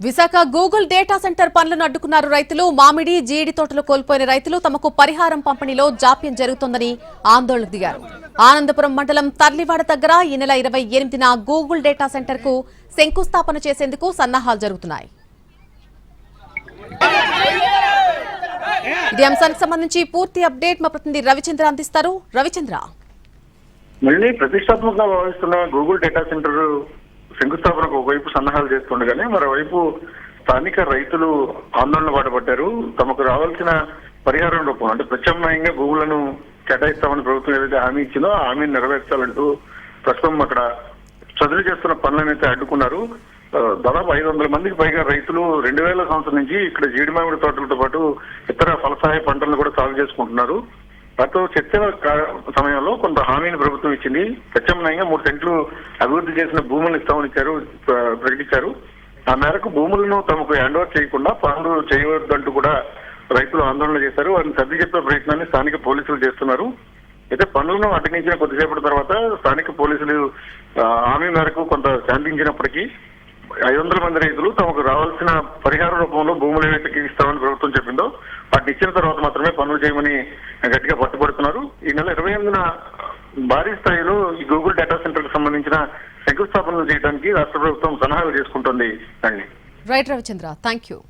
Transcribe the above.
Visakha Google data centre పనులను అడ్డుకున్నారు రైతులు. మామిడి, జీడి తోటలు కోల్పోయిన రైతులు తమకు పరిహారం పంపిణీలో జాప్యం జరుగుతోందని ఆందోళనకు దిగారు. ఆనందపురం మండలం తర్లివాడ దగ్గర ఈ నెల 28న గూగుల్ డేటా సెంటర్ కు శంకుస్థాపన చేసేందుకు సన్నాహాలు జరుగుతున్నాయి. ఇదే అంశానికి సంబంధించి పూర్తి అప్డేట్ మా ప్రతినిధి రవిచంద్ర అందిస్తారు. రవిచంద్ర, మళ్ళీ ప్రతిష్టాత్మకంగా భావిస్తున్న గూగుల్ డేటా సెంటర్ శంకుస్థాపనకు ఒకవైపు సన్నాహాలు చేస్తుండగానే మరోవైపు స్థానిక రైతులు ఆందోళన బాటపడ్డారు. తమకు రావాల్సిన పరిహారం రూపం అంటే ప్రత్యామ్నాయంగా భూములను కేటాయిస్తామని ప్రభుత్వం ఏదైతే హామీ ఇచ్చిందో ఆ హామీని నెరవేర్చాలంటూ ప్రస్తుతం అక్కడ చదువు చేస్తున్న పనులనైతే అడ్డుకున్నారు. దాదాపు 500 మందికి పైగా రైతులు 2000 సంవత్సరం నుంచి ఇక్కడ జీడి మామిడి తోటలతో పాటు ఇతర ఫలసాయ పంటలను కూడా సాగు చేసుకుంటున్నారు. వాటితో చర్చల సమయంలో కొంత హామీని ప్రభుత్వం ఇచ్చింది. ప్రత్యామ్నాయంగా 3 సెంట్లు అభివృద్ధి చేసిన భూములను ఇస్తామని ప్రకటించారు. ఆ మేరకు భూములను తమకు హ్యాండ్ ఓవర్ చేయకుండా పనులు చేయవద్దంటూ కూడా రైతులు ఆందోళన చేశారు. వారిని సర్ది చెప్పే ప్రయత్నాన్ని స్థానిక పోలీసులు చేస్తున్నారు. అయితే పనులను అడ్డగించిన కొద్దిసేపటి తర్వాత స్థానిక పోలీసులు హామీ మేరకు కొంత శాంతించినప్పటికీ 500 మంది రైతులు తమకు రావాల్సిన పరిహార రూపంలో భూములు ఏవైతే ఇస్తామని ప్రభుత్వం చెప్పిందో వాటిని ఇచ్చిన తర్వాత మాత్రమే పనులు చేయమని గట్టిగా పట్టుబడుతున్నారు. ఈ నెల 28న భారీ స్థాయిలో ఈ గూగుల్ డేటా సెంటర్ కు సంబంధించిన శంకుస్థాపనలు చేయడానికి రాష్ట్ర ప్రభుత్వం సన్నాహాలు చేసుకుంటోంది. Right Ravichandra, thank you.